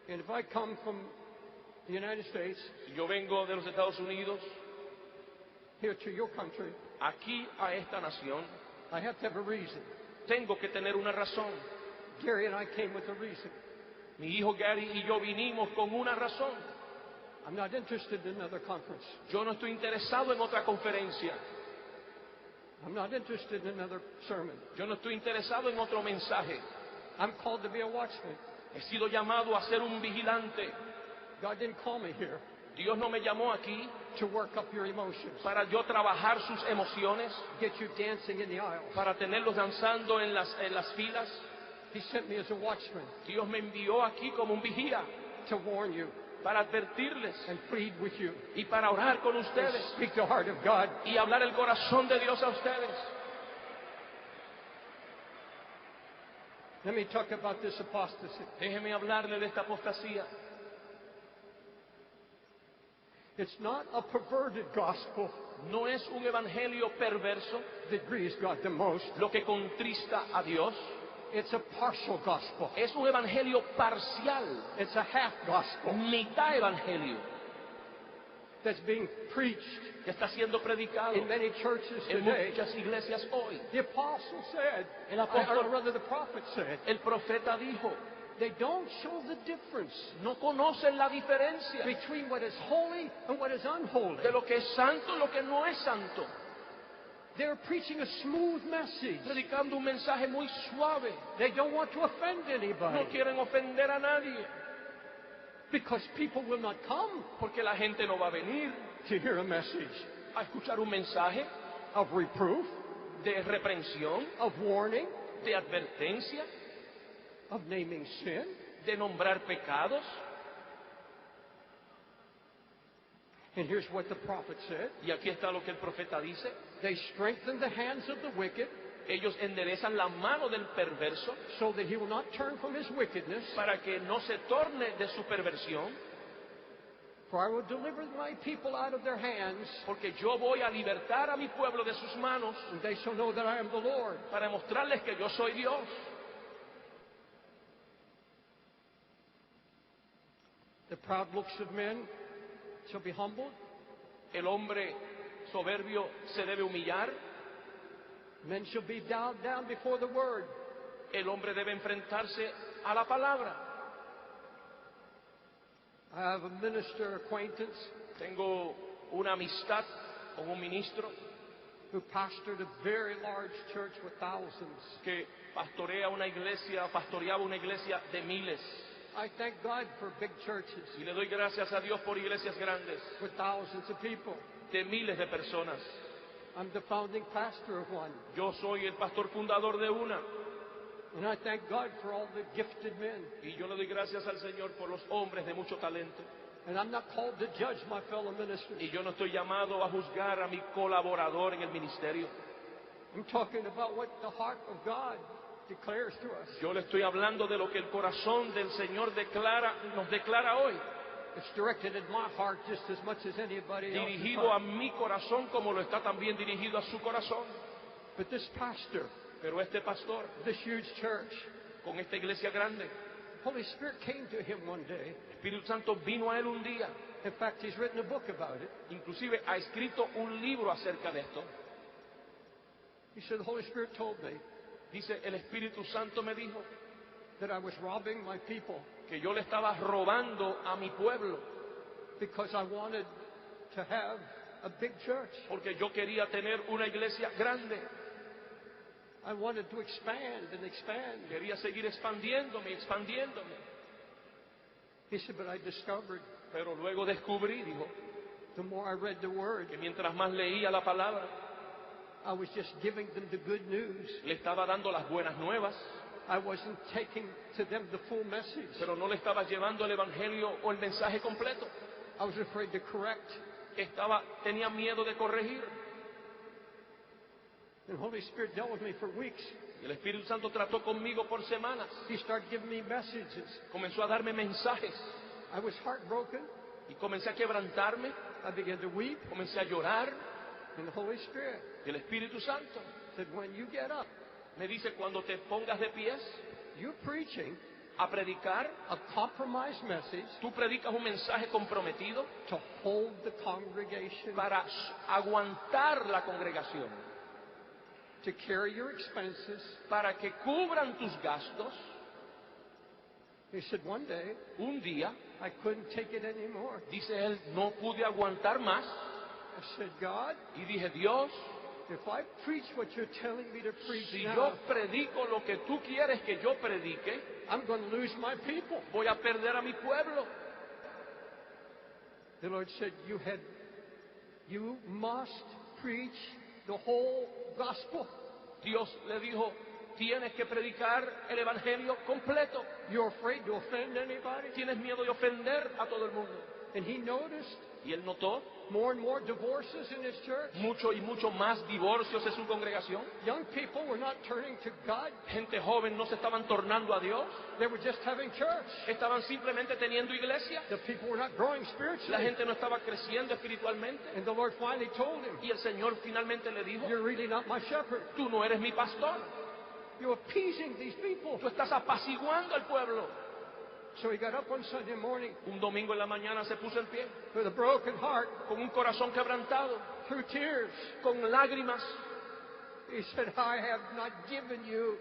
And if I come from the United States, si yo vengo de los Estados Unidos, here to your country, aquí a esta nación, I have to have a reason. tengo que tener una razón. Gary and I came with a reason. Mi hijo Gary y yo vinimos con una razón. I'm not interested in another conference. Yo no estoy interesado en otra conferencia. I'm not interested in another sermon. Yo no estoy interesado en otro mensaje. I'm called to be a watchman. He sido llamado a ser un vigilante. God didn't call me here Dios no me llamó aquí to work up your emotions, para yo trabajar sus emociones, get you dancing in the aisles. para tenerlos danzando en las filas. He sent me as a watchman Dios me envió aquí como un vigía to warn you para advertirles and plead with you y para orar con and ustedes speak the heart of God. y hablar el corazón de Dios a ustedes. Let me talk about this apostasy. Déjeme hablarle de esta apostasía. It's not a perverted gospel No es un evangelio perverso that grieves God the most. lo que contrista a Dios. It's a partial gospel. Es un evangelio parcial, It's a half gospel mitad evangelio, that's being preached que está siendo predicado in many churches en today. muchas iglesias hoy. The apostle said, El apóstol- or rather the prophet said, El profeta dijo, they don't show the difference no conocen la diferencia between what is holy and what is unholy. de lo que es santo y lo que no es santo. They're preaching a smooth message. Predicando un mensaje muy suave. They don't want to offend anybody No quieren ofender a nadie, because people will not come porque la gente no va a venir to hear a message a escuchar un mensaje of reproof, de reprensión, of warning, de advertencia, of naming sin. de nombrar pecados. And here's what the prophet said. Y aquí está lo que el profeta dice. They strengthen the hands of the wicked Ellos enderezan la mano del perverso so that he will not turn from his wickedness. para que no se torne de su perversión, For I will deliver my people out of their hands, porque yo voy a libertar a mi pueblo de sus manos and they shall know that I am the Lord. para mostrarles que yo soy Dios. The proud looks of men shall be humbled. El hombre soberbio se debe humillar. Men shall be bowed down before the word. El hombre debe enfrentarse a la palabra. I have a minister acquaintance Tengo una amistad con un ministro who pastored a very large church with thousands. que pastoreaba una iglesia de miles. I thank God for big churches Y le doy gracias a Dios por iglesias grandes, with thousands of people. de miles de personas. I'm the founding pastor of one. Yo soy el pastor fundador de una. And I thank God for all the gifted men. Y yo le doy gracias al Señor por los hombres de mucho talento. And I'm not called to judge my fellow ministers. Y yo no estoy llamado a juzgar a mi colaborador en el ministerio. I'm talking about what the heart of God declares to us. Yo le estoy hablando de lo que el corazón del Señor nos declara hoy. It's directed at my heart just as much as anybody else's Dirigido a heart. mi corazón como lo está también dirigido a su corazón. But this pastor, Pero este pastor, this huge church, con esta iglesia grande, Holy Spirit came to him one day. el Espíritu Santo vino a él un día. In fact, he's written a book about it. Inclusive ha escrito un libro acerca de esto. He said, the Holy Spirit told me Dice, el Espíritu Santo me dijo that I was robbing my people que yo le estaba robando a mi pueblo because I wanted to have a big church. porque yo quería tener una iglesia grande. I wanted to expand and expand. Quería seguir expandiéndome. He said, but I discovered Pero luego descubrí, dijo, the more I read the Word, que mientras más leía la palabra, I was just giving them the good news. le estaba dando las buenas nuevas, I wasn't taking to them the full message. pero no le estaba llevando el evangelio o el mensaje completo. I was afraid to correct. Tenía miedo de corregir. And the Holy Spirit dealt with me for weeks. Y el Espíritu Santo trató conmigo por semanas. He started giving me messages. Comenzó a darme mensajes I was heartbroken. y comencé a quebrantarme, I began to weep. comencé a llorar. And the Holy Spirit Y el Espíritu Santo said, when you get up, me dice, cuando te pongas de pies, you're preaching, a predicar. a compromised message Tú predicas un mensaje comprometido to hold the congregation, para aguantar la congregación, to carry your expenses. para que cubran tus gastos. He said, one day, Un día, I couldn't take it anymore. dice él, no pude aguantar más I said, God, y dije, Dios, if I preach what you're telling me to preach si now, yo predico lo que tú quieres que yo predique, I'm going to lose my people. voy a perder a mi pueblo. The Lord said, you must preach the whole gospel. Dios le dijo, tienes que predicar el evangelio completo. You're afraid to offend anybody? Tienes miedo de ofender a todo el mundo. And he noticed Y él notó more and more divorces in his church. mucho y mucho más divorcios en su congregación. Young people were not turning to God. Gente joven no se estaban tornando a Dios, They were just having church. estaban simplemente teniendo iglesia. The people were not growing La spiritually. gente no estaba creciendo espiritualmente. And the Lord finally told him, Y el Señor finalmente le dijo, you're really not my shepherd. tú no eres mi pastor, You're appeasing these people. tú estás apaciguando al pueblo. So he got up one Sunday morning Un domingo en la mañana se puso en pie, with a broken heart, con un corazón quebrantado, through tears. con lágrimas, He said, I have not given you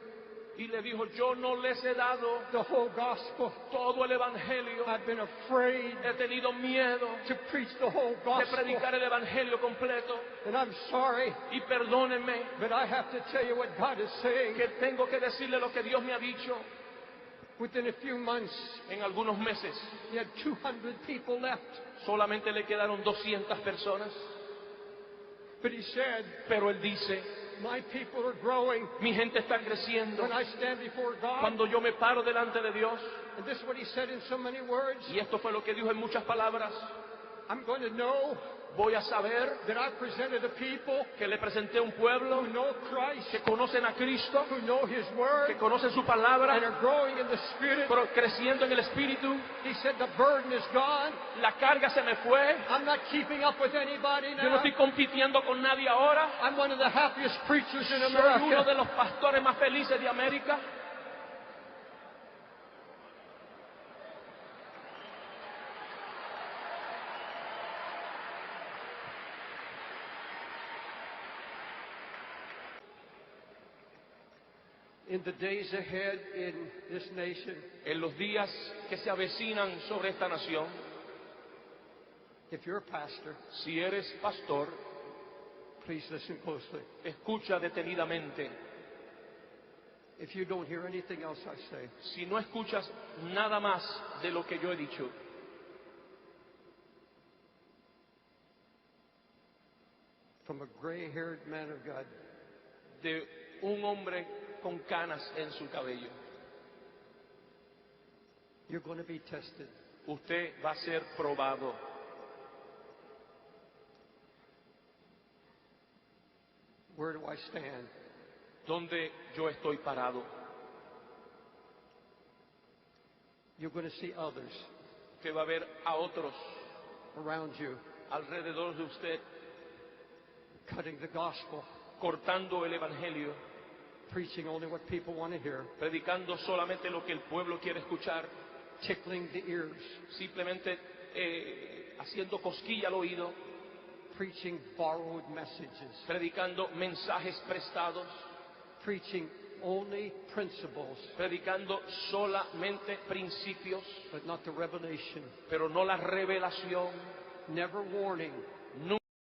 y le dijo, yo no les he dado the whole gospel. todo el evangelio. I've been afraid He tenido miedo to preach the whole de gospel. predicar el evangelio completo. And I'm sorry, Y perdónenme but I have to tell you what God is saying. que tengo que decirle lo que Dios me ha dicho. Within a few months, En algunos meses he had 200 people left. solamente le quedaron 200 personas. But he said, Pero él dice, my people are growing mi gente está creciendo. when I stand before God. Cuando yo me paro delante de Dios, And this is what he said in so many words. y esto fue lo que dijo en muchas palabras, I'm going to know voy a saber that I presented a people que le presenté a un pueblo who know Christ, que conocen a Cristo, who know his word, que conocen su and palabra, are growing in the Spirit. creciendo en el Espíritu. He said the burden is gone. La carga se me fue. I'm not keeping up with anybody Yo no now. estoy compitiendo con nadie ahora. I'm one of the happiest preachers in Soy uno de America. los pastores más felices de América. In the days ahead in this nation, En los días que se avecinan sobre esta nación, if you're a pastor, si eres pastor, please listen closely. escucha detenidamente. If you don't hear anything else I say, Si no escuchas nada más de lo que yo he dicho, from a gray-haired man of God, de un hombre con canas en su cabello, you're going to be tested. usted va a ser probado. Where do I stand? ¿Dónde yo estoy parado? You're going to see others Usted va a ver a otros around you alrededor de usted cutting the gospel, cortando el evangelio, preaching only what people want to hear, predicando solamente lo que el pueblo quiere escuchar, tickling the ears, simplemente haciendo cosquilla al oído, preaching borrowed messages, predicando mensajes prestados, preaching only principles, predicando solamente principios, but not the revelation, pero no la revelación, never warning,